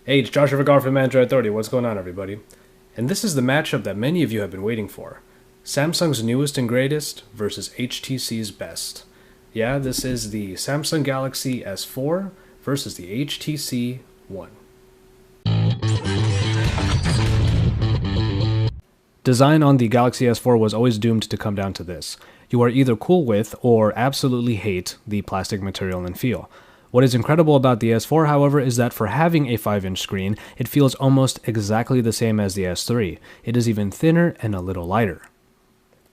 Hey, it's Joshua Vergara from Android Authority. What's going on, everybody? And this is the matchup that many of you have been waiting for. Samsung's newest and greatest versus HTC's best. Yeah, this is the Samsung Galaxy S4 versus the HTC One. Design on the Galaxy S4 was always doomed to come down to this. You are either cool with or absolutely hate the plastic material and feel. What is incredible about the S4, however, is that for having a 5-inch screen, it feels almost exactly the same as the S3. It is even thinner and a little lighter.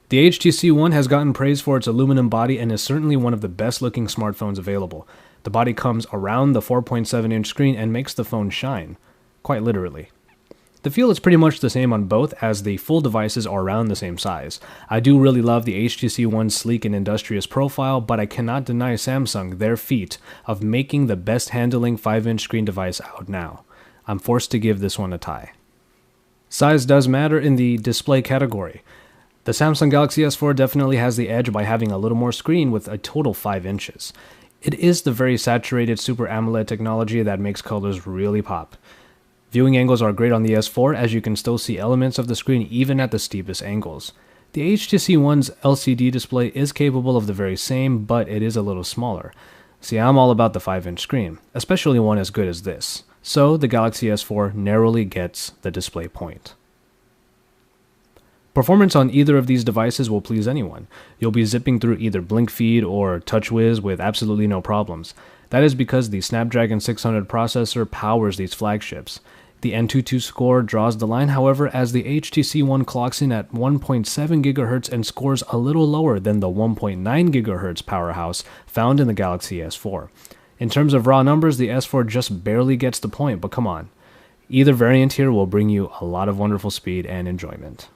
The HTC One has gotten praise for its aluminum body and is certainly one of the best looking smartphones available. The body comes around the 4.7-inch screen and makes the phone shine. Quite literally. The feel is pretty much the same on both, as the full devices are around the same size. I do really love the HTC One's sleek and industrious profile, but I cannot deny Samsung their feat of making the best handling 5-inch screen device out now. I'm forced to give this one a tie. Size does matter in the display category. The Samsung Galaxy S4 definitely has the edge by having a little more screen with a total 5 inches. It is the very saturated Super AMOLED technology that makes colors really pop. Viewing angles are great on the S4, as you can still see elements of the screen even at the steepest angles. The HTC One's LCD display is capable of the very same, but it is a little smaller. See, I'm all about the 5-inch screen, especially one as good as this. So the Galaxy S4 narrowly gets the display point. Performance on either of these devices will please anyone. You'll be zipping through either BlinkFeed or TouchWiz with absolutely no problems. That is because the Snapdragon 600 processor powers these flagships. The Antutu score draws the line, however, as the HTC One clocks in at 1.7 GHz and scores a little lower than the 1.9 GHz powerhouse found in the Galaxy S4. In terms of raw numbers, the S4 just barely gets the point, but come on. Either variant here will bring you a lot of wonderful speed and enjoyment.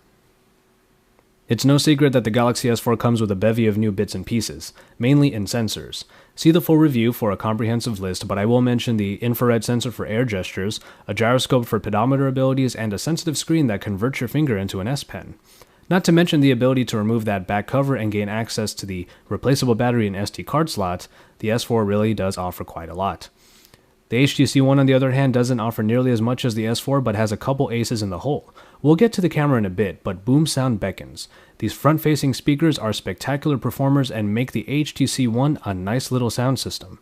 It's no secret that the Galaxy S4 comes with a bevy of new bits and pieces, mainly in sensors. See the full review for a comprehensive list, but I will mention the infrared sensor for air gestures, a gyroscope for pedometer abilities, and a sensitive screen that converts your finger into an S Pen. Not to mention the ability to remove that back cover and gain access to the replaceable battery and SD card slot. The S4 really does offer quite a lot. The HTC One, on the other hand, doesn't offer nearly as much as the S4, but has a couple aces in the hole. We'll get to the camera in a bit, but boom sound beckons. These front-facing speakers are spectacular performers and make the HTC One a nice little sound system.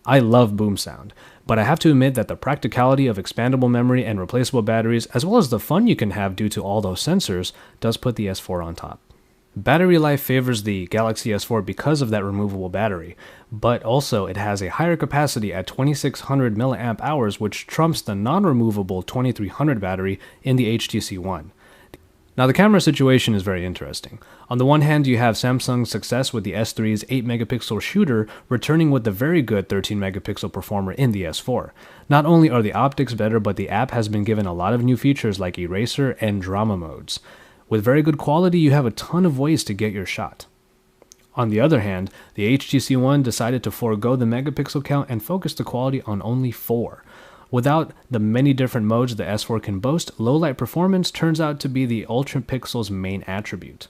I love boom sound, but I have to admit that the practicality of expandable memory and replaceable batteries, as well as the fun you can have due to all those sensors, does put the S4 on top. Battery life favors the Galaxy S4 because of that removable battery, but also it has a higher capacity at 2600 mAh, which trumps the non-removable 2300 battery in the HTC One. Now the camera situation is very interesting. On the one hand, you have Samsung's success with the S3's 8-megapixel shooter returning with the very good 13-megapixel performer in the S4. Not only are the optics better, but the app has been given a lot of new features like eraser and drama modes. With very good quality, you have a ton of ways to get your shot. On the other hand, the HTC One decided to forego the megapixel count and focus the quality on only 4. Without the many different modes the S4 can boast, low-light performance turns out to be the Ultra Pixel's main attribute.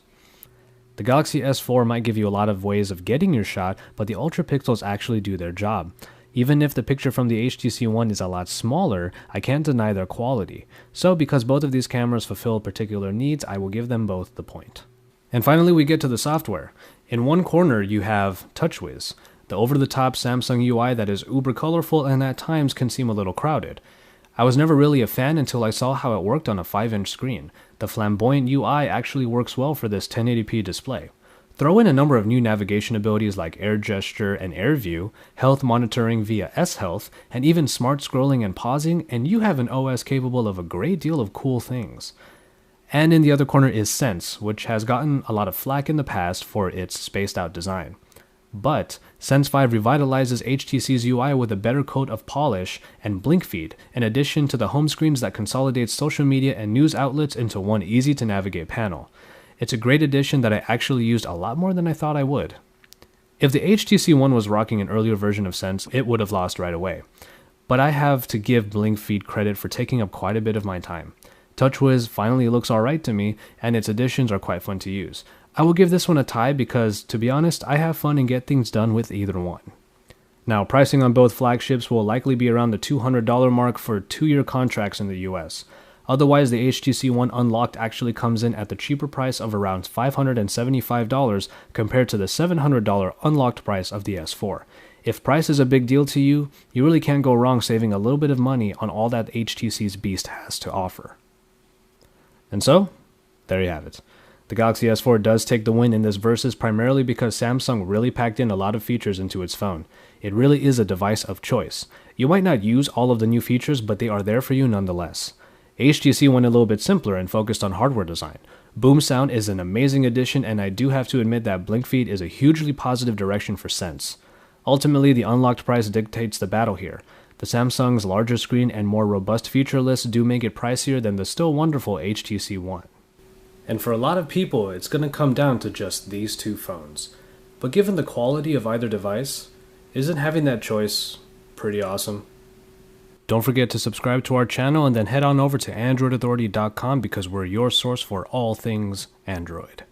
The Galaxy S4 might give you a lot of ways of getting your shot, but the Ultra Pixels actually do their job. Even if the picture from the HTC One is a lot smaller, I can't deny their quality. So because both of these cameras fulfill particular needs, I will give them both the point. And finally, we get to the software. In one corner, you have TouchWiz, the over-the-top Samsung UI that is uber colorful and at times can seem a little crowded. I was never really a fan until I saw how it worked on a 5-inch screen. The flamboyant UI actually works well for this 1080p display. Throw in a number of new navigation abilities like Air Gesture and Air View, health monitoring via S-Health, and even smart scrolling and pausing, and you have an OS capable of a great deal of cool things. And in the other corner is Sense, which has gotten a lot of flack in the past for its spaced-out design. But Sense 5 revitalizes HTC's UI with a better coat of polish and BlinkFeed, in addition to the home screens that consolidates social media and news outlets into one easy-to-navigate panel. It's a great addition that I actually used a lot more than I thought I would. If the HTC One was rocking an earlier version of Sense, it would have lost right away. But I have to give BlinkFeed credit for taking up quite a bit of my time. TouchWiz finally looks alright to me, and its additions are quite fun to use. I will give this one a tie because, to be honest, I have fun and get things done with either one. Now, pricing on both flagships will likely be around the $200 mark for 2-year contracts in the US. Otherwise, the HTC One Unlocked actually comes in at the cheaper price of around $575 compared to the $700 unlocked price of the S4. If price is a big deal to you, you really can't go wrong saving a little bit of money on all that HTC's beast has to offer. And so, there you have it. The Galaxy S4 does take the win in this versus primarily because Samsung really packed in a lot of features into its phone. It really is a device of choice. You might not use all of the new features, but they are there for you nonetheless. HTC went a little bit simpler and focused on hardware design. Boom Sound is an amazing addition, and I do have to admit that Blink Feed is a hugely positive direction for Sense. Ultimately, the unlocked price dictates the battle here. The Samsung's larger screen and more robust feature list do make it pricier than the still wonderful HTC One. And for a lot of people, it's going to come down to just these two phones. But given the quality of either device, isn't having that choice pretty awesome? Don't forget to subscribe to our channel and then head on over to AndroidAuthority.com because we're your source for all things Android.